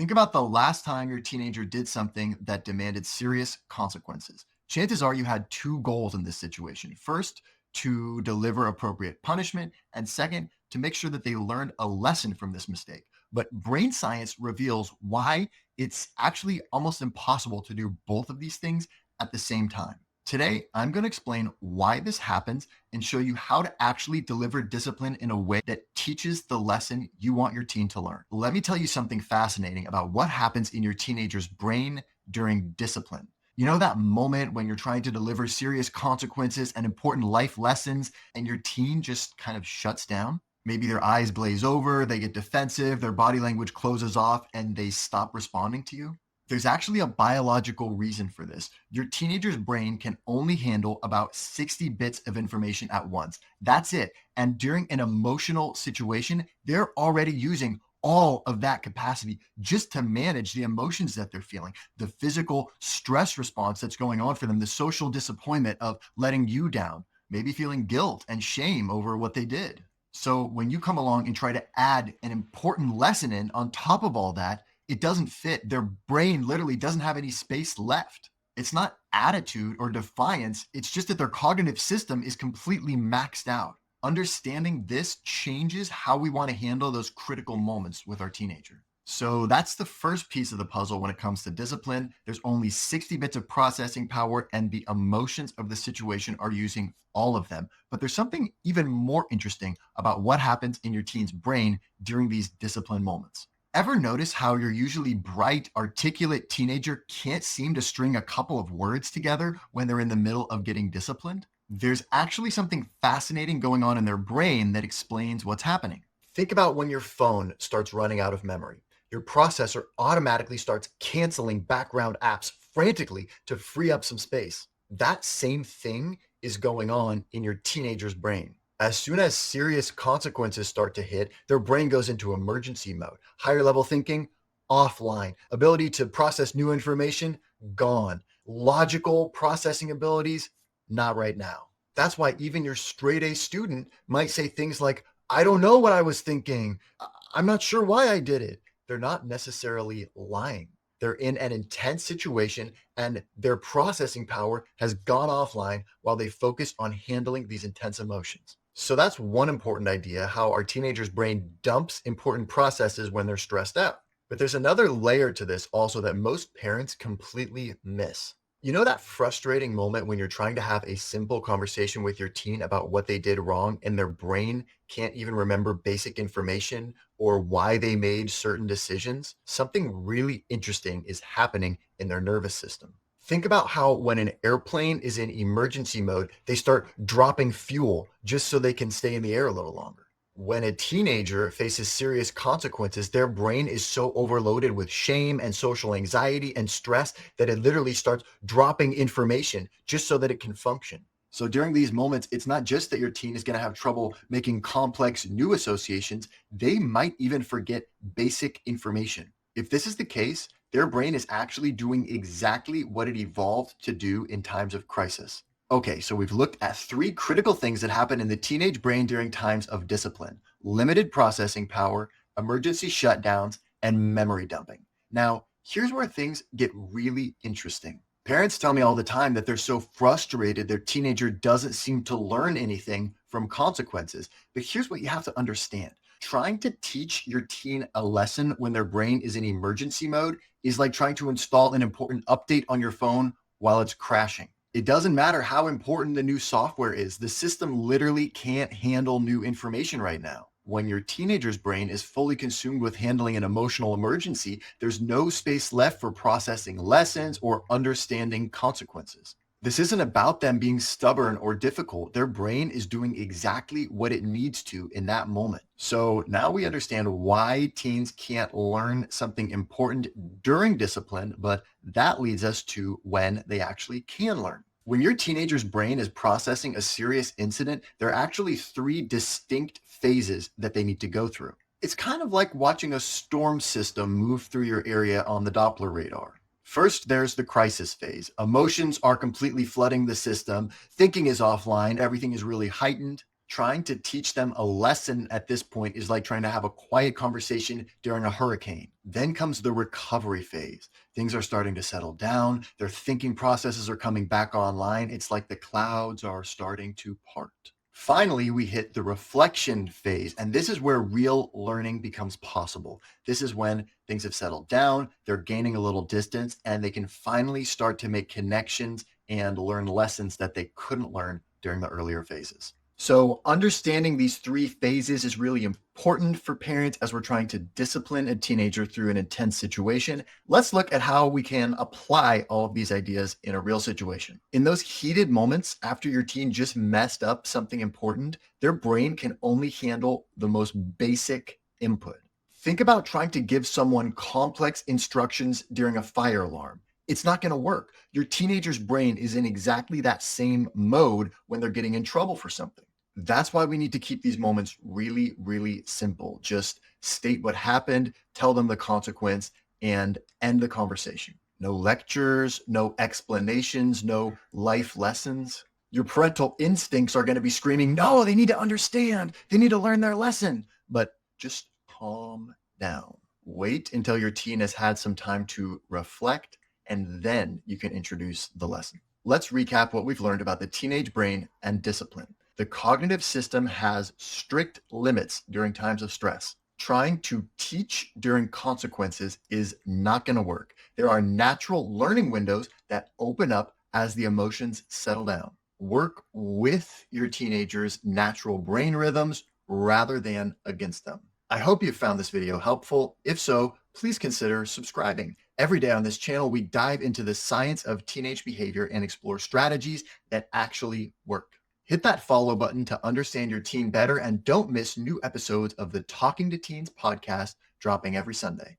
Think about the last time your teenager did something that demanded serious consequences. Chances are you had two goals in this situation. First, to deliver appropriate punishment, and second, to make sure that they learned a lesson from this mistake. But brain science reveals why it's actually almost impossible to do both of these things at the same time. Today, I'm going to explain why this happens and show you how to actually deliver discipline in a way that teaches the lesson you want your teen to learn. Let me tell you something fascinating about what happens in your teenager's brain during discipline. You know that moment when you're trying to deliver serious consequences and important life lessons and your teen just kind of shuts down? Maybe their eyes glaze over, they get defensive, their body language closes off, and they stop responding to you. There's actually a biological reason for this. Your teenager's brain can only handle about 60 bits of information at once. That's it. And during an emotional situation, they're already using all of that capacity just to manage the emotions that they're feeling, the physical stress response that's going on for them, the social disappointment of letting you down, maybe feeling guilt and shame over what they did. So when you come along and try to add an important lesson in on top of all that, it doesn't fit. Their brain literally doesn't have any space left. It's not attitude or defiance. It's just that their cognitive system is completely maxed out. Understanding this changes how we want to handle those critical moments with our teenager. So that's the first piece of the puzzle when it comes to discipline. There's only 60 bits of processing power, and the emotions of the situation are using all of them. But there's something even more interesting about what happens in your teen's brain during these discipline moments. Ever notice how your usually bright, articulate teenager can't seem to string a couple of words together when they're in the middle of getting disciplined? There's actually something fascinating going on in their brain that explains what's happening. Think about when your phone starts running out of memory. Your processor automatically starts canceling background apps frantically to free up some space. That same thing is going on in your teenager's brain. As soon as serious consequences start to hit, their brain goes into emergency mode. Higher level thinking, offline. Ability to process new information, gone. Logical processing abilities, not right now. That's why even your straight A student might say things like, I don't know what I was thinking. I'm not sure why I did it. They're not necessarily lying. They're in an intense situation and their processing power has gone offline while they focus on handling these intense emotions. So that's one important idea, how our teenager's brain dumps important processes when they're stressed out. But there's another layer to this also that most parents completely miss. You know that frustrating moment when you're trying to have a simple conversation with your teen about what they did wrong and their brain can't even remember basic information or why they made certain decisions? Something really interesting is happening in their nervous system. Think about how when an airplane is in emergency mode, they start dropping fuel just so they can stay in the air a little longer. When a teenager faces serious consequences, their brain is so overloaded with shame and social anxiety and stress that it literally starts dropping information just so that it can function. So during these moments, it's not just that your teen is going to have trouble making complex new associations, they might even forget basic information. If this is the case, their brain is actually doing exactly what it evolved to do in times of crisis. Okay, so we've looked at three critical things that happen in the teenage brain during times of discipline: limited processing power, emergency shutdowns, and memory dumping. Now, here's where things get really interesting. Parents tell me all the time that they're so frustrated their teenager doesn't seem to learn anything from consequences. But here's what you have to understand. Trying to teach your teen a lesson when their brain is in emergency mode is like trying to install an important update on your phone while it's crashing. It doesn't matter how important the new software is. The system literally can't handle new information right now. When your teenager's brain is fully consumed with handling an emotional emergency, there's no space left for processing lessons or understanding consequences. This isn't about them being stubborn or difficult. Their brain is doing exactly what it needs to in that moment. So now we understand why teens can't learn something important during discipline, but that leads us to when they actually can learn. When your teenager's brain is processing a serious incident, there are actually three distinct phases that they need to go through. It's kind of like watching a storm system move through your area on the Doppler radar. First, there's the crisis phase. Emotions are completely flooding the system. Thinking is offline. Everything is really heightened. Trying to teach them a lesson at this point is like trying to have a quiet conversation during a hurricane. Then comes the recovery phase. Things are starting to settle down. Their thinking processes are coming back online. It's like the clouds are starting to part. Finally, we hit the reflection phase, and this is where real learning becomes possible. This is when things have settled down, they're gaining a little distance, and they can finally start to make connections and learn lessons that they couldn't learn during the earlier phases. So, understanding these three phases is really important for parents as we're trying to discipline a teenager through an intense situation. Let's look at how we can apply all of these ideas in a real situation. In those heated moments after your teen just messed up something important, their brain can only handle the most basic input. Think about trying to give someone complex instructions during a fire alarm. It's not going to work. Your teenager's brain is in exactly that same mode when they're getting in trouble for something. That's why we need to keep these moments really, really simple. Just state what happened, tell them the consequence, and end the conversation. No lectures, no explanations, no life lessons. Your parental instincts are going to be screaming, no, they need to understand. They need to learn their lesson. But just calm down. Wait until your teen has had some time to reflect, and then you can introduce the lesson. Let's recap what we've learned about the teenage brain and discipline. The cognitive system has strict limits during times of stress. Trying to teach during consequences is not going to work. There are natural learning windows that open up as the emotions settle down. Work with your teenager's natural brain rhythms rather than against them. I hope you found this video helpful. If so, please consider subscribing. Every day on this channel, we dive into the science of teenage behavior and explore strategies that actually work. Hit that follow button to understand your teen better, and don't miss new episodes of the Talking to Teens podcast dropping every Sunday.